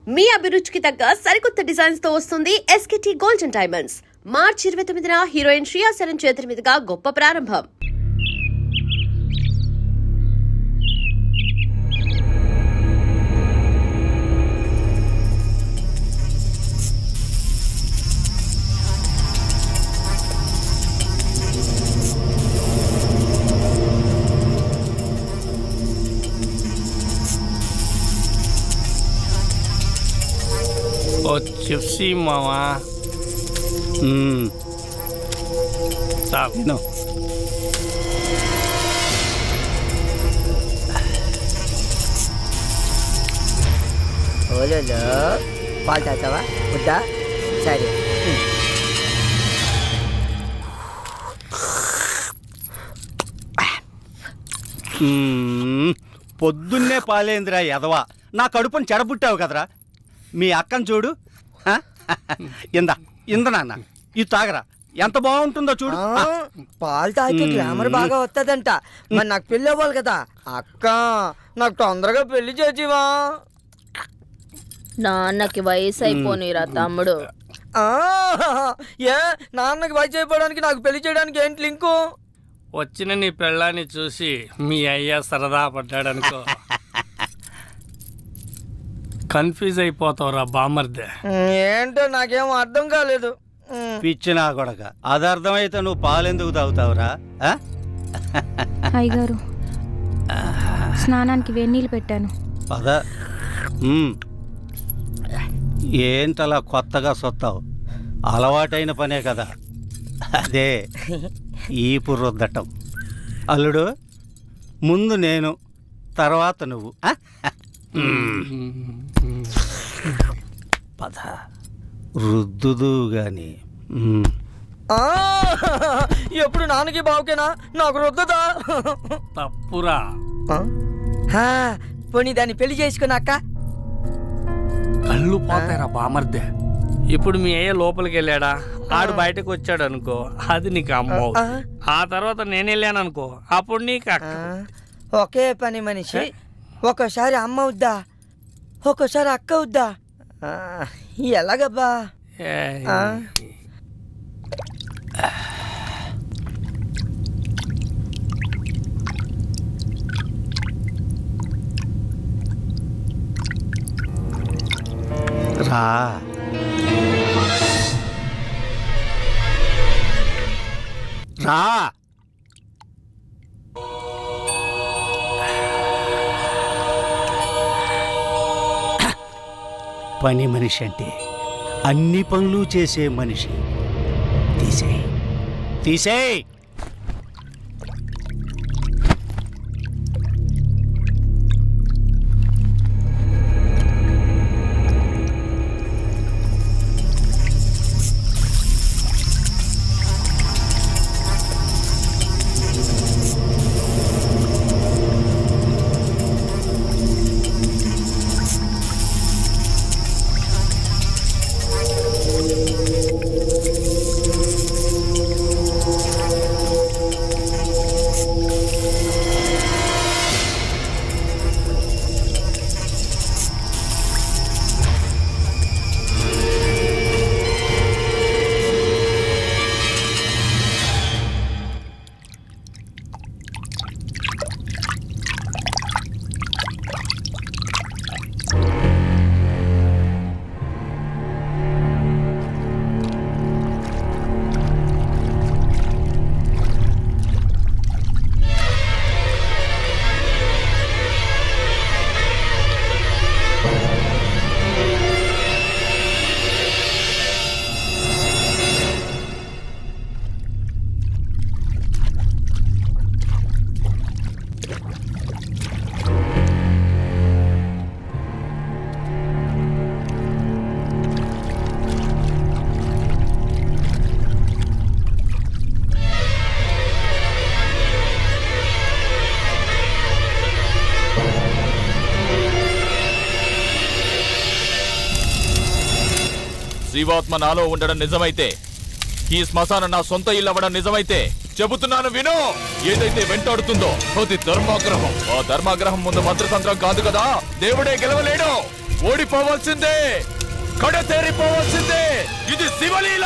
మీ అభిరుచికి తగ్గ సరికొత్త డిజైన్స్ తో వస్తుంది SKT గోల్డెన్ డైమండ్స్. మార్చి 29న హీరోయిన్ శ్రియా సరన్ చేతుల మీదుగా గొప్ప ప్రారంభం. ఓ చిప్సీ మావా తాను ఓలో పాలు తాతావా వద్దా? సరే పొద్దున్నే పాలేంద్రా ఎదవా, నా కడుపుని చెడబుట్టావు కదరా. మీ అక్కను చూడు, ఇంద నాన్న ఇది తాగరా, ఎంత బాగుంటుందో చూడు. పాలు తాగితే గ్లామర్ బాగా వస్తుందంట. మరి నాకు పెళ్ళి అవ్వాలి కదా అక్క, నాకు తొందరగా పెళ్లి చేసివా. నాన్నకి వయసు అయిపోనీరా తమ్ముడు. ఏ నాన్నకి వయసు అయిపోవడానికి నాకు పెళ్లి చేయడానికి ఏంటి లింకు? వచ్చిన నీ పెళ్ళాన్ని చూసి మీ అయ్య సరదా పడ్డాడనుకో, కన్ఫ్యూజ్ అయిపోతావురా బామర్దే. ఏంటో నాకేం అర్థం కాలేదు. పిచ్చినా కొడక, అది అర్థమైతే నువ్వు పాలెందుకు తాగుతావురా? అయ్యగారు స్నానానికి వేడినీళ్ళు పెట్టాను. పద. ఏంటలా కొత్తగా సొత్తావు? అలవాటైన పనే కదా అదే ఈపు రుద్దటం. అల్లుడు, ముందు నేను, తర్వాత నువ్వు. పద రుద్దుదు గాని. ఎప్పుడు నాన్నకి బావుకేనా, నాకు రుద్దదా? తప్పురా. పోనీ దాన్ని పెళ్లి చేసుకున్నాక కళ్ళు పోతాయిరా బామర్దే. ఇప్పుడు మీ అయ్య లోపలికి వెళ్ళాడా, ఆడు బయటకు వచ్చాడు అనుకో, అది నీకు అమ్మవు. ఆ తర్వాత నేను వెళ్ళాను అనుకో, అప్పుడు నీకు అక్క. ఒకే పని మనిషి ఒక్కోసారి అమ్మ అవుద్దా, ఒక్కోసారి అక్క అవుద్దా? ఎలాగబ్బా? రా. రా. పని మనిషి అంటే అన్ని పనులు చేసే మనిషి. తీసేయ్, తీసేయ్. జీవాత్మ నాలో ఉండడం నిజమైతే, ఈ శ్మశానం నా సొంత ఇల్లు అవ్వడం నిజమైతే, చెబుతున్నాను విను. ఏదైతే వెంటాడుతుందో అది ధర్మాగ్రహం. ఆ ధర్మాగ్రహం ముందు మంత్రతంత్రం కాదు కదా, దేవుడే గెలవలేడు. ఓడిపోవాల్సిందే, కడతేరిపోవాల్సిందే. ఇది శివలీల.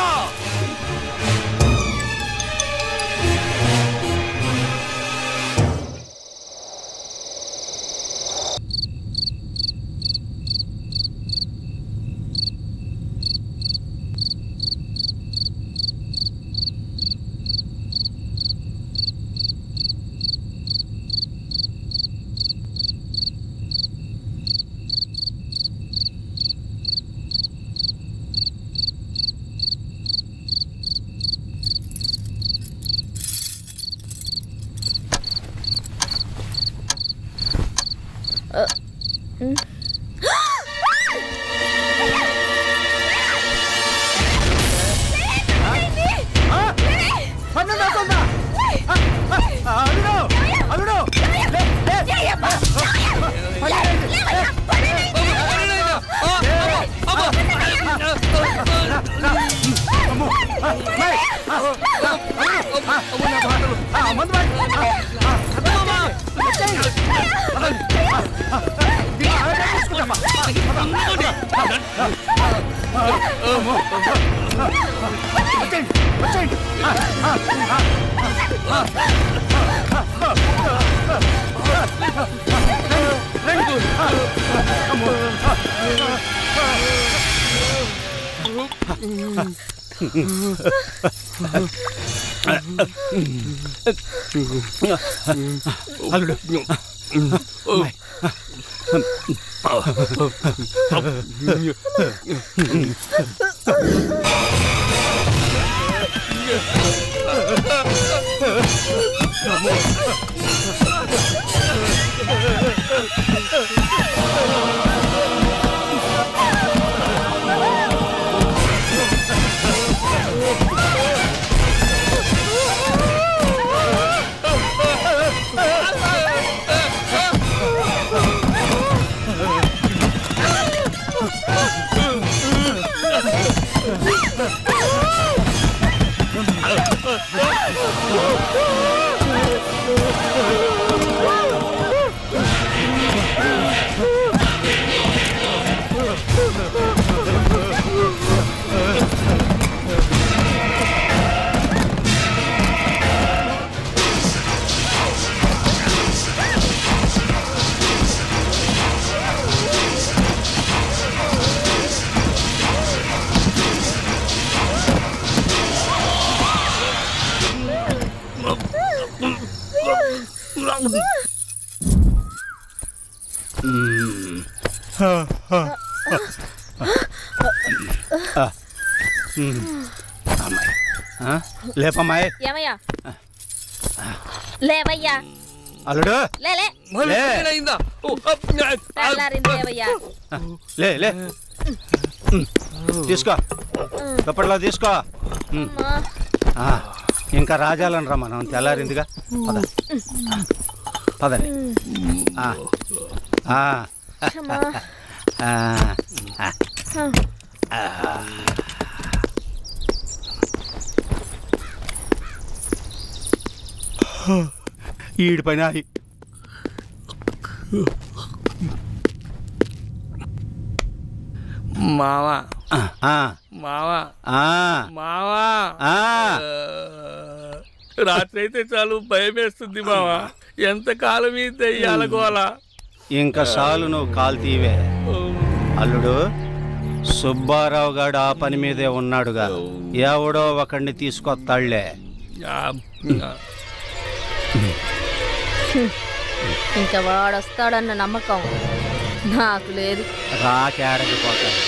అల్లుడు లేపమ్మాయి. ఏమయ్యా లేవయ్యా. అల్లుడు లే లే లే. తెల్లారింది లేవయ్యా. లే లే తీసుకో, దుప్పట్లో తీసుకో. అమ్మా. ఆ, ఇంకా రాజాలను రా, మనం తెల్లారిందిగా. పద పదండి. అమ్మా. ఈడి పైన మావా ఆ, మావా ఆ, మావా ఆ. రాత్రి అయితే చాలు భయం వేస్తుంది మావా. ఎంత కాలం ఈ దెయ్యాల గోల. ఇంకా చాలు నువ్వు కాలు తీవే. అల్లుడు సుబ్బారావు గారు ఆ పని మీదే ఉన్నాడుగా, ఎవడో ఒకడిని తీసుకొస్తాళ్లే. ఇంకా వాడొస్తాడన్న నమ్మకం నాకు లేదు. రాకేడకి పోతాడు.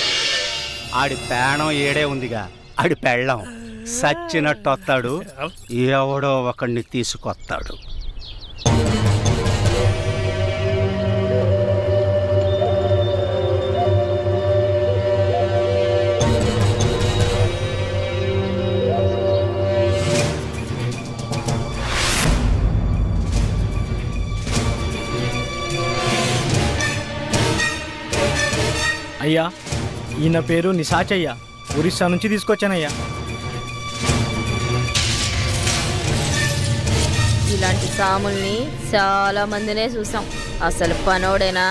ఆడి పేణం ఏడే ఉందిగా, ఆడి పెళ్ళం సచ్చినట్టు వస్తాడు, ఎవడో ఒకడిని తీసుకొస్తాడు. అయ్యా, ఈయన పేరు నిశాచయ్య, ఒరిస్సా నుంచి తీసుకొచ్చానయ్యా. ఇలాంటి సాముల్ని చాలా మందినే చూసాం. అసలు పనోడేనా?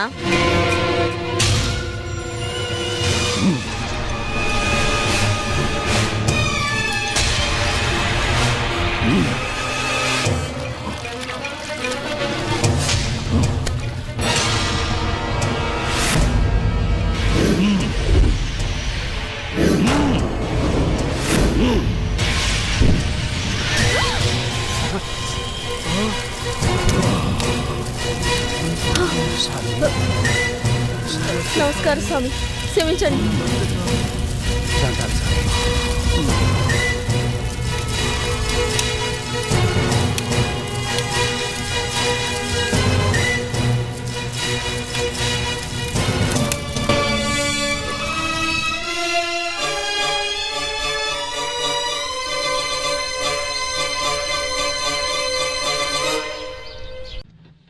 నమస్కారం స్వామి, క్షమించండి.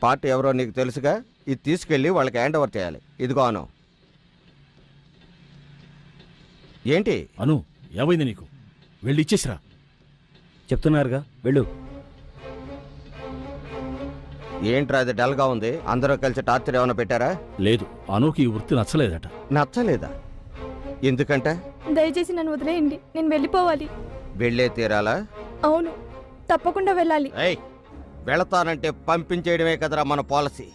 పార్టీ ఎవరో నీకు తెలుసుగా, ఇది తీసుకెళ్ళి వాళ్ళకి హ్యాండ్ ఓవర్ చేయాలి. ఇదిగో అను. ఏంటి అను, ఏమైంది నీకు? వెళ్ళి ఇచ్చేసిరా. చెప్తున్నారుగా, వెళ్ళు. ఏంట్రా అది డల్గా ఉంది? అందరూ కలిసి టార్చర్ ఏమైనా పెట్టారా? లేదు, అనుకి ఈ వృత్తి నచ్చలేదట. నచ్చలేదా? ఎందుకంటే దయచేసి నన్ను వదిలేయండి, నేను వెళ్ళిపోవాలి. వెళ్ళే తీరాలా? అవును, తప్పకుండా వెళ్ళాలి. ఏయ్, వెళతానంటే పంపించేయడమే కదరా మన పాలసీ.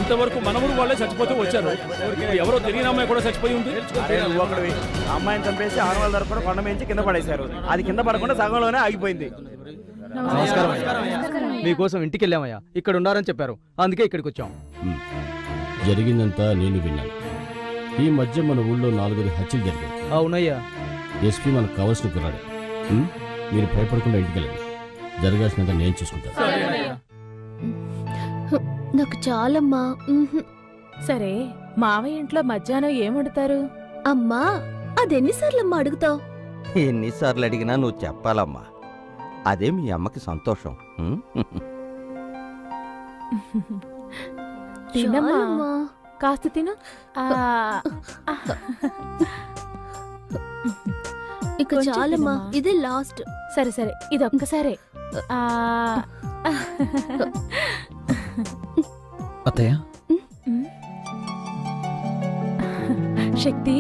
ఇంతవరకు మనముడు వాళ్ళే చచ్చిపోతూ వచ్చారు. ఎవరో తెలియని అమ్మాయి కూడా చచ్చిపోయి ఉంది. అమ్మాయిని చంపేసి 600 ధర కూడా కొండ మేంచి కింద పడేశారు. అది కింద పడకుండా సగంలోనే ఆగిపోయింది. మీకోసం ఇంటికి వెళ్ళామయ్యా, ఇక్కడ ఉండారని చెప్పారు, అందుకే ఇక్కడికి వచ్చాం. జరిగిందంతా నేను విన్నాను. ఈ మధ్య మన ఊళ్ళో 4 హత్యలు జరిగాయి. అవునయ్యా. ఎస్పీ మనకు కావాల్సిన కుర్రాడు. మీరు భయపడకుండా ఇంటికి వెళ్ళండి. జరగాల్సినంత నేను చూసుకుంటాను. నాకు చాలమ్మా. సరే, మావయ్య ఇంట్లో మధ్యాహ్నం ఏం వండుతారు? అమ్మా, అదెన్నిసార్లమ్మా అడుగుతావు? ఎన్నిసార్లు అడిగినా నువ్వు చెప్పాలమ్మా. అదే మీ అమ్మకి సంతోషం. తినమ్మా, కాస్త తిను. ఇక చాలమ్మా, ఇదే లాస్ట్. సరే సరే, ఇది ఒక్కసారే. అత్తయ్య, శక్తి,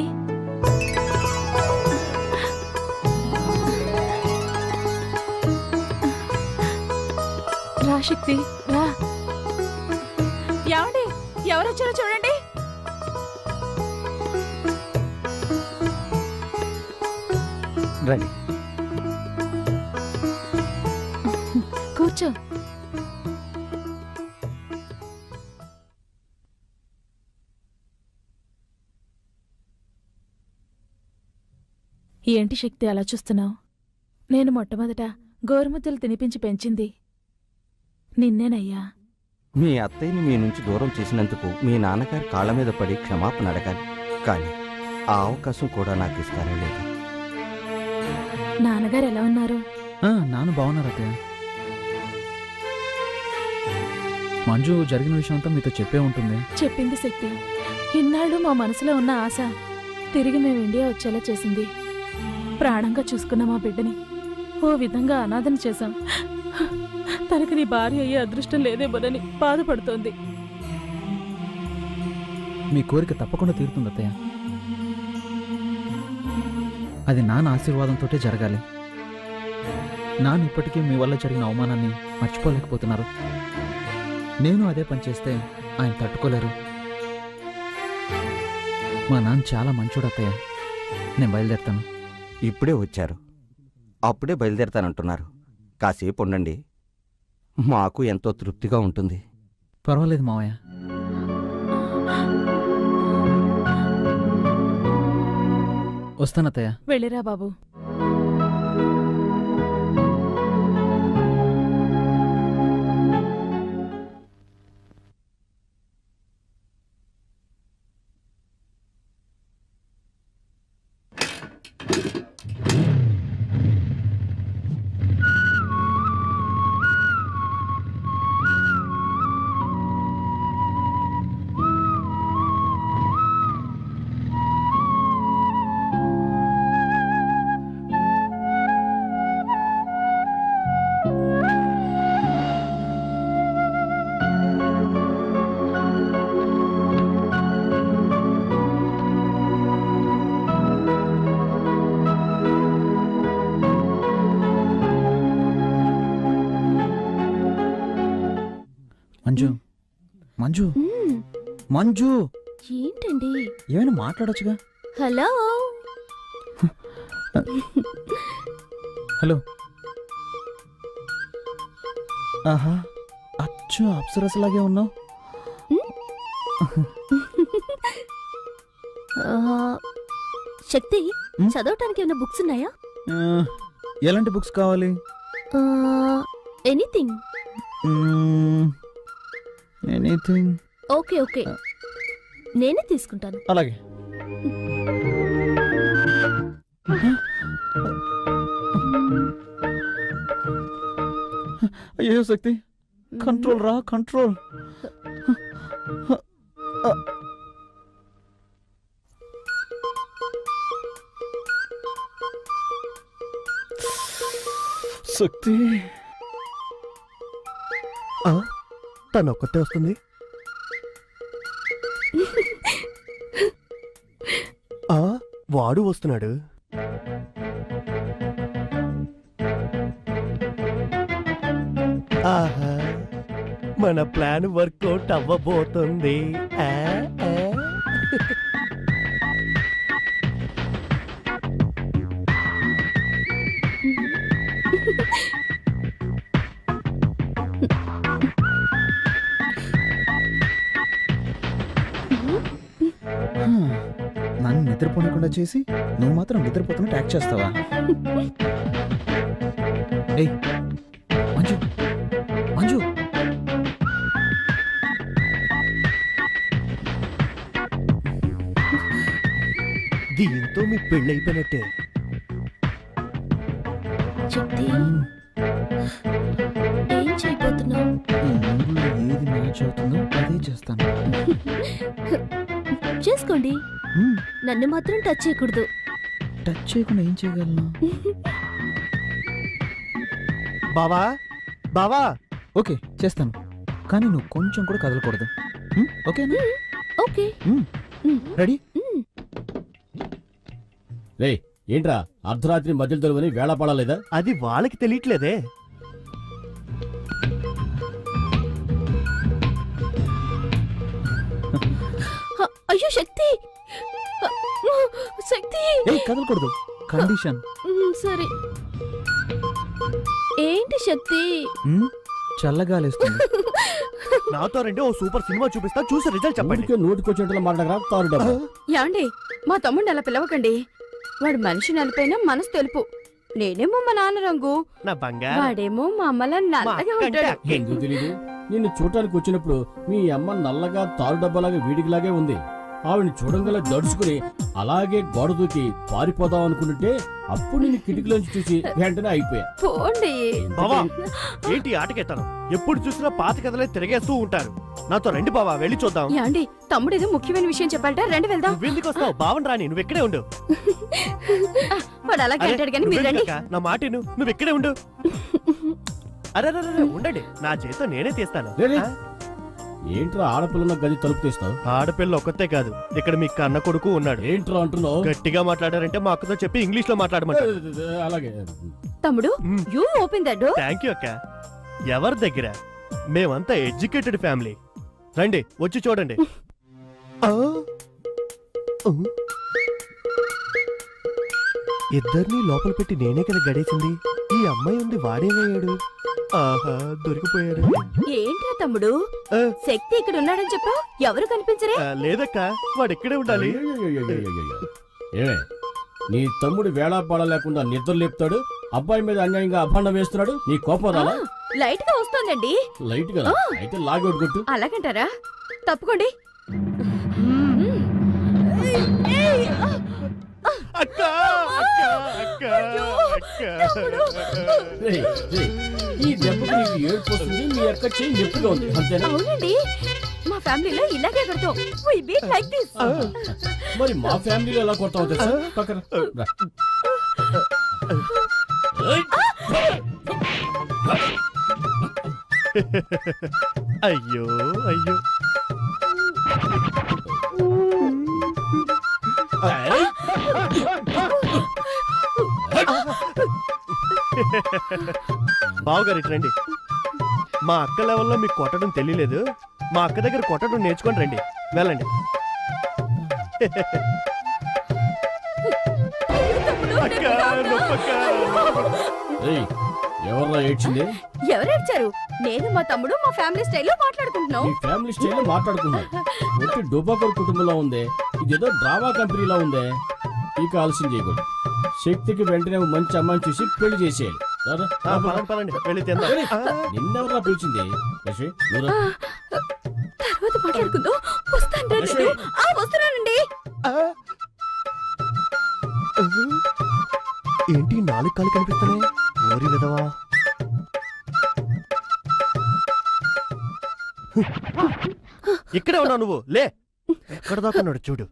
రా శక్తి, రా. ఏమండి, ఎవరొచ్చారో చూడండి. రండి. కూర్చో. ఏంటి శక్తి అలా చూస్తున్నావు? నేను మొట్టమొదట గోరుముద్దలు తినిపించి పెంచింది నిన్నేనయ్యా. మీ అత్తయ్యని మీ నుంచి దూరం చేసినందుకు మీ నాన్నగారి కాళ్ళ మీద పడి క్షమాపణ అడగాలి, కానీ ఆ అవకాశం కూడా నాకు ఇస్తారో లేదు. నాన్నగారు ఎలా ఉన్నారు? నాన్న బాగున్నారు అత్తయ్య. మంజు జరిగిన విషయం అంతా మీతో చెప్పే ఉంటుంది. చెప్పింది శక్తి. ఇన్నాళ్ళు మా మనసులో ఉన్న ఆశ తిరిగి మేము ఇండియా వచ్చేలా చేసింది. ప్రాణంగా చూసుకున్న మా బిడ్డని ఓ విధంగా అనాథన చేశాం. తనకి నీ భార్య అయ్యే అదృష్టం లేదేమోనని బాధపడుతోంది. మీ కోరిక తప్పకుండా తీరుతుంది అత్తయ్య. అది నాన్న ఆశీర్వాదంతోటే జరగాలి. నాన్న ఇప్పటికీ మీ వల్ల జరిగిన అవమానాన్ని మర్చిపోలేకపోతున్నారు. నేను అదే పని చేస్తే ఆయన తట్టుకోలేరు. మా నాన్న చాలా మంచోడు అత్తయ్య. నేను బయలుదేరుతాను. ఇప్పుడే వచ్చారు, అప్పుడే బయలుదేరతానంటున్నారు. కాసేపు ఉండండి, మాకు ఎంతో తృప్తిగా ఉంటుంది. పర్వాలేదు మావయ్య. వస్తానత్తయ్య. వెళ్ళిరా బాబు. మంజు మ్మ్. మంజు ఏంటండి? ఏమైనా మాట్లాడొచ్చుగా. హలో. హలో. ఆహా, అచ్చు అప్సరసలాగే ఉన్నావు. శక్తి, మ్మ్? చదవటానికి ఏమైనా బుక్స్ ఉన్నాయా? ఎలాంటి బుక్స్ కావాలి? ఎనీథింగ్. ఎనీథింగ్. ఓకే ఓకే, నేనే తీసుకుంటాను. అలాగే. అయ్యో శక్తి, కంట్రోల్ రా, కంట్రోల్. శక్తి తను ఒక్కతే వస్తుంది. వాడు వస్తున్నాడు. ఆహా, మన ప్లాన్ వర్కౌట్ అవ్వబోతుంది. నన్ను నిద్రపోనకుండా చేసి నువ్వు మాత్రం నిద్రపోతున్నట్టు యాక్ట్ చేస్తావా? ఏయ్ మంజు, మంజు. దీంతో మీ పెళ్ళైపోయినట్టే. శక్తి, ఏం చేయబోతున్నావు? ఈ మూడులో ఏది మ్యాచ్ అవుతుందో అదే చేస్తాను. చేసుకోండి, నన్ను మాత్రం టచ్ చేయకూడదు. టచ్ చేయకుండా ఏం చేయగలను? బావా, బావా. ఓకే చేస్తాను, కానీ నువ్వు కొంచెం కూడా కదలకూడదు. ఓకేనా? ఓకే. రెడీ? రే ఏంట్రా అర్ధరాత్రి మధ్యలో దొరుకుని వేళ పడలేదా? అది వాళ్ళకి తెలియట్లేదే. అయ్యో శక్తి, శక్తి. ఏయ్ కదలకూడదు, కండిషన్. సరే. ఏంటి శక్తి? చల్లగాలేస్తుంది. నాతో రండి, ఓ సూపర్ సినిమా చూపిస్తా, చూసి రిజల్ట్ చెప్పండి. నోటికొచ్చేట్లు మాట్లాడరా తారు డబ్బా. యాండి, మా తమ్ముడిని అలా పిలవకండి. వాడు మనిషి నలిపైన మనసు తెలుపు. నేనేమో మా నాన్న రంగు, నా బంగారు. వాడేమో మా అమ్మలా నల్లగా ఉంటాడు. ఎందుకు తెలీదు? నిన్ను చూడటానికి వచ్చినప్పుడు మీ అమ్మ నల్లగా తారు డబ్బాలాగా వీడికిలాగే ఉంది. ఆవిడ్ని చూడంగల దడుచుకుని అలాగే గోడ దూకి పారిపోదాం అనుకుంటుంటే అప్పుడు నిన్ను కిటికీలోంచి చూసి వెంటనే అయిపోయా. పోండి. బావా, ఏంటి ఆటకెత్తాను? ఎప్పుడు చూసినా పాత కథలే తిరిగేస్తూ ఉంటారు. నాతో రండి బావా, వెళ్ళి చూద్దాం. యాండి, తమ్ముడు ఏదో ముఖ్యమైన విషయం చెప్పాలట, రండి వెళ్దాం. నువ్వెందుకు వస్తావు? బావన్ రాని, నువ్వు ఇక్కడే ఉండు. వాడు అలాగే అరే, అంటాడు కానీ మీరు నువ్వెందుకు రండి. అక్క? నా మాట విను, నువ్వు ఇక్కడే ఉండు. అరే ఉండండి, నా చేతితో నేనే తీస్తాను. రేయ్, ఆ? ఏంట్రా ఆడపిల్లన్న గది తలుపు తీస్తావు? ఆడపిల్ల ఒక్కతే కాదు, ఇక్కడ మీ కన్న కొడుకు ఉన్నాడు. ఏంట్రా అంటున్నావు? గట్టిగా మాట్లాడారంటే మా అక్కతో చెప్పి ఇంగ్లీష్ లో మాట్లాడమంటారు. అలాగే. తమ్ముడు, you open that door. Thank you అక్క. ఎవరి దగ్గర? మేమంతా ఎడ్యుకేటెడ్ ఫ్యామిలీ. రండి, వచ్చి చూడండి. ఇద్దరిని లోపల పెట్టి నేనే కదా గడేసింది. ఈ అమ్మాయి ఉంది, వాడేమయ్యాడు? ఆహా, దొరికిపోయాడు. ఏంట్రా తమ్ముడు, శక్తి ఇక్కడ ఉన్నాడని చెప్పావు, ఎవరు కనిపించరే? లేదక్క, వాడు ఇక్కడే ఉండాలి. ఏమే, నీ తమ్ముడు వేళాపాడ లేకుండా నిద్ర లేపుతాడు, అబ్బాయి మీద అన్యాయంగా అభాండం వేస్తున్నాడు, నీ కోపం రాలా? లైట్ గా వస్తోందండి. లైట్ గా అయితే లాగౌట్ కొట్టు. అలాగంటారా? తప్పుకోండి. అక్క, అక్క, అక్క, అక్క. రేయ్, రేయ్, ఈ దెబ్బకి నీకు ఏడుపు వస్తుంది, మీ అక్క చెయ్యి నొప్పిగా ఉంది, అంతేనా? అవునండి, మా ఫ్యామిలీలో ఇలాగే కడతాం. We beat like this. మరి మా ఫ్యామిలీలో ఎలా కొడతావు తెలుసా? పక్కన రా. అయ్యో అయ్యో. బావగారు ఇటు రండి. మా అక్క లెవెల్లో మీకు కొట్టడం తెలియలేదు. మా అక్క దగ్గర కొట్టడం నేర్చుకొని రండి. వెళ్ళండి. అక్క, నొప్పక్క. ఏయ్, ఎవర్రా ఏడ్చింది? ఎవరేడ్చారు? నేను మా తమ్ముడు మా ఫ్యామిలీ స్టైల్లో మాట్లాడుకుంటున్నాం. మీ ఫ్యామిలీ స్టైల్లో మాట్లాడుకున్నాం. ఒట్టి డోబాకర్ కుటుంబంలో ఉందే, ఇదేదో డ్రామా కంపెనీలో ఉందే. ఇక ఆలస్యం చేయకూడదు. శక్తికి వెంటనే ఓ మంచి అమ్మాయిని చూసి పెళ్లి చేసేయాలి. రారా, పదండి పదండి, వెళ్ళి తిందాం. నిన్నెవరా పిలిచింది? యశ్వి, నువ్వు రా. తర్వాత మాట్లాడుకుందాం. వస్తాను యశ్వి. వస్తున్నానండి. ఏంటి 4 కాళ్ళు కనిపిస్తున్నాయి? ఓరి విధవా. ఇక్కడే ఉన్నావు నువ్వు. లే, ఎక్కడ దాకున్నాడు చూడు.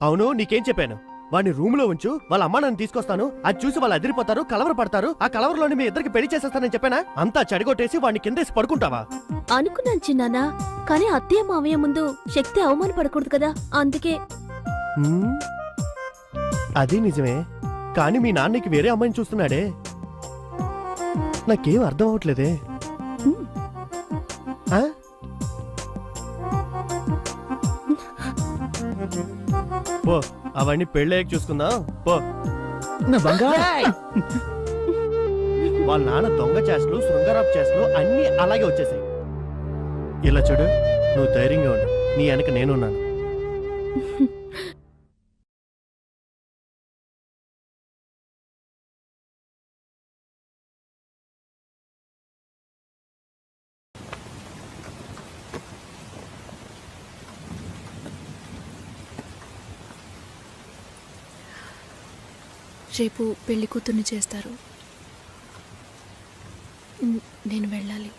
అవును, నీకేం చెప్పాను? వాడిని రూమ్ లో ఉంచు, వాళ్ళ అమ్మ నన్ను తీసుకొస్తాను, అది చూసి వాళ్ళు అదిరిపోతారు, కలవర పడతారు, ఆ కలవరలోని మీ ఇద్దరికి పెళ్లి చేసేస్తానని చెప్పానా? అంతా చెడగొట్టేసి వాడిని కిందేసి పడుకుంటావా? అనుకున్నాను చిన్నానా, కానీ అత్తయ్య మావయ్య ముందు శక్తి అవమానపడకూడదు కదా, అందుకే. హ్మ్, అది నిజమే. కానీ మీ నాన్నకి వేరే అమ్మాయిని చూస్తున్నాడే. నాకేం అర్థం అవట్లేదే. ఆ? పో, అవన్నీ పెళ్ళయ్యాక చూసుకుందాం. పో. నా బంగారు. వాళ్ళ నాన్న దొంగ చేష్టలు, శృంగారపు చేష్టలు అన్నీ అలాగే వచ్చేసాయి. ఇలా చూడు, నువ్వు ధైర్యంగా ఉండు, నీ వెనక నేనున్నాను. రేపు పెళ్లి కూతుర్ని చేస్తారు. నేను వెళ్ళాలి.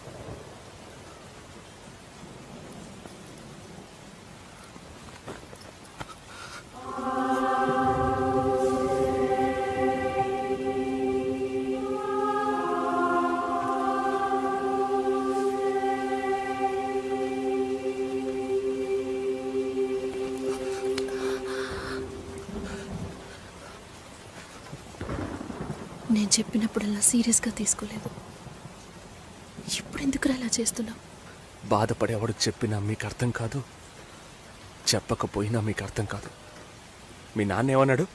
నేను చెప్పినప్పుడల్లా సీరియస్గా తీసుకోలేదు. ఇప్పుడు ఎందుకు అలా చేస్తున్నావు? బాధపడేవాడు చెప్పినా మీకు అర్థం కాదు, చెప్పకపోయినా మీకు అర్థం కాదు. మీ నాన్న ఏమన్నాడు?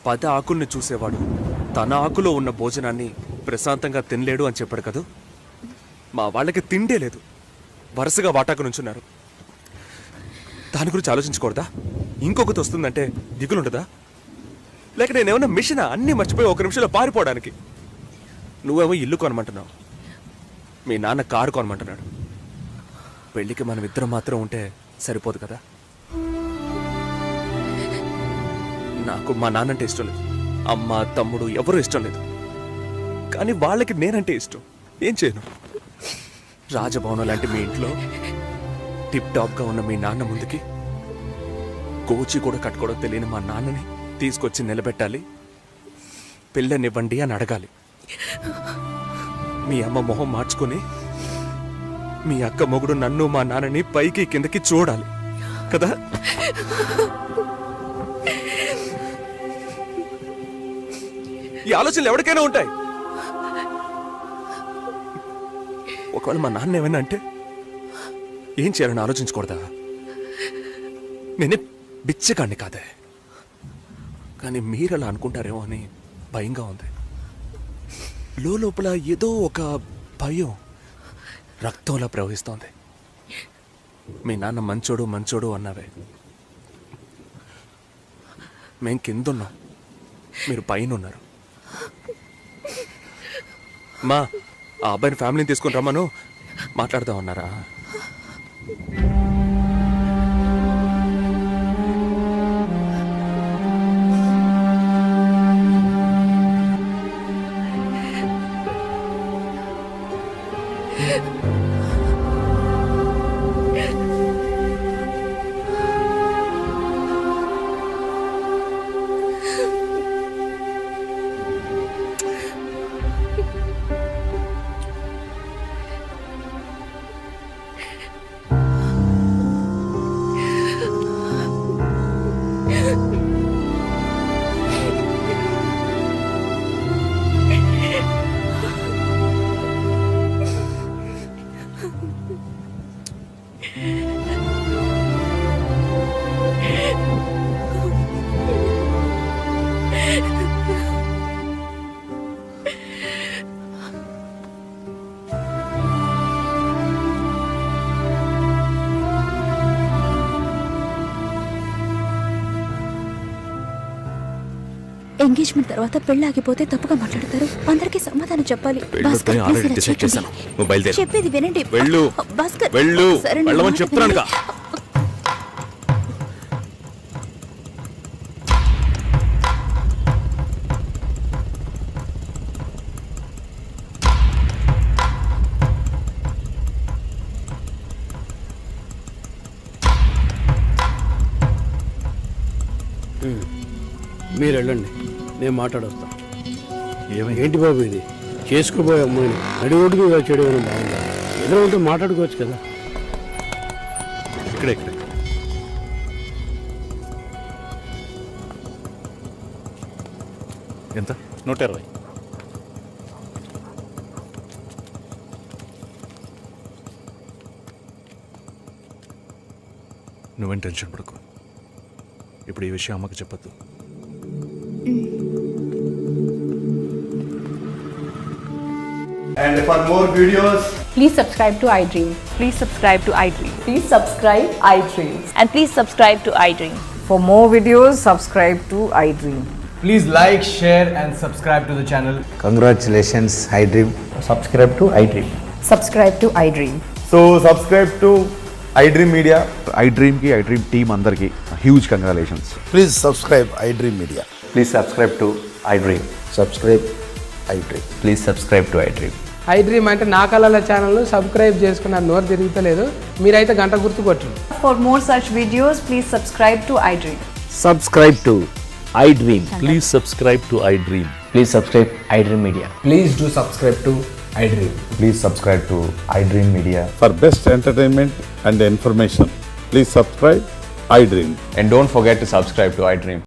10 ఆకుల్ని చూసేవాడు తన ఆకులో ఉన్న భోజనాన్ని ప్రశాంతంగా తినలేడు అని చెప్పాడు కదా. మా వాళ్ళకి తిండే లేదు, వరుసగా వాటాకు నుంచున్నారు. దాని గురించి ఆలోచించకూడదా? ఇంకొకటి వస్తుందంటే దిగులుండదా? లేక నేనేమన్నా మిషన్ అన్నీ మర్చిపోయి 1 నిమిషంలో పారిపోవడానికి? నువ్వేమో ఇల్లు కొనమంటున్నావు, మీ నాన్న కారు కొనమంటున్నాడు. పెళ్ళికి మనం ఇద్దరం మాత్రం ఉంటే సరిపోదు కదా. నాకు మా నాన్నంటే ఇష్టం లేదు, అమ్మ తమ్ముడు ఎవరూ ఇష్టం లేదు. కానీ వాళ్ళకి నేనంటే ఇష్టం. ఏం చేయను? రాజభవనం లాంటి మీ ఇంట్లో టిప్ టాప్గా ఉన్న మీ నాన్న ముందుకి కోచి కూడా కట్టుకోవడం తెలియని మా నాన్నని తీసుకొచ్చి నిలబెట్టాలి, పిల్లనివ్వండి అని అడగాలి. మీ అమ్మ మొహం మార్చుకొని మీ అక్క మొగుడు నన్ను మా నాన్నని పైకి కిందకి చూడాలి కదా. ఈ ఆలోచనలు ఎవరికైనా ఉంటాయి. ఒకవేళ మా నాన్న ఏమైనా అంటే ఏం చేయాలని ఆలోచించకూడదా? నేనే బిచ్చగాన్ని కాదే, కానీ మీరు అలా అనుకుంటారేమో అని భయంగా ఉంది. లోపల ఏదో ఒక భయం రక్తంలా ప్రవహిస్తోంది. మీ నాన్న మంచోడు మంచోడు అన్నావే, మేం కిందున్నాం, మీరు పైన ఉన్నారు. మా ఆ అబ్బాయిని ఫ్యామిలీని తీసుకుని రమ్మను, మాట్లాడదాం అన్నారా? ఎంగేజ్మెంట్ తర్వాత పెళ్లి ఆగిపోతే తప్పుగా మాట్లాడతారు. అందరికీ సమాధానం చెప్పాలి. భాస్కర్, పెళ్ళొద్దని ఆల్రెడీ please ఇలా డిసైడ్ చేశాను. చేయకండి. నువ్వు బయలుదేరు. చెప్పేది వినండి. వెళ్ళు. భాస్కర్, వెళ్ళు. సరే, నా వెళ్ళమని మాట చెప్తున్నానుగా. వినండి. మీరు వెళ్ళండి, నేను మాట్లాడొస్తా. ఏంటి బాబు ఇది? చేసుకోబోయే అమ్మాయిని నడి రోడ్డుకి ఇలా చేయడం ఏమైనా బాగుందా? ఏదో ఉంటే మాట్లాడుకోవచ్చు కదా. ఇక్కడే ఇక్కడే. ఎంత? 120. నువ్వేం టెన్షన్ పడకు. ఇప్పుడు ఈ విషయం అమ్మకి చెప్పొద్దు. And for more videos, please subscribe to iDream. Please subscribe to iDream. Please subscribe iDream. And please subscribe to iDream. For more videos subscribe to iDream. please like, share and subscribe to the channel. Congratulations iDream. Subscribe to iDream. Subscribe to iDream. So subscribe to iDream Media. iDream కి iDream team అందరికి huge congratulations. Please subscribe iDream Media. Please subscribe to iDream. Subscribe iDream. Please subscribe to iDream. iDream అంటే నా కళల channel subscribe చేసుకున్న నోరు తిరుగుతలేదు. మీరైతే గంట గుర్తు కొట్టండి. For more such videos, please subscribe to iDream. Subscribe to iDream. Please subscribe to iDream. Please subscribe iDream media. Please do subscribe to iDream. Please subscribe to iDream media. For best entertainment and information, please subscribe iDream. And don't forget to subscribe to iDream.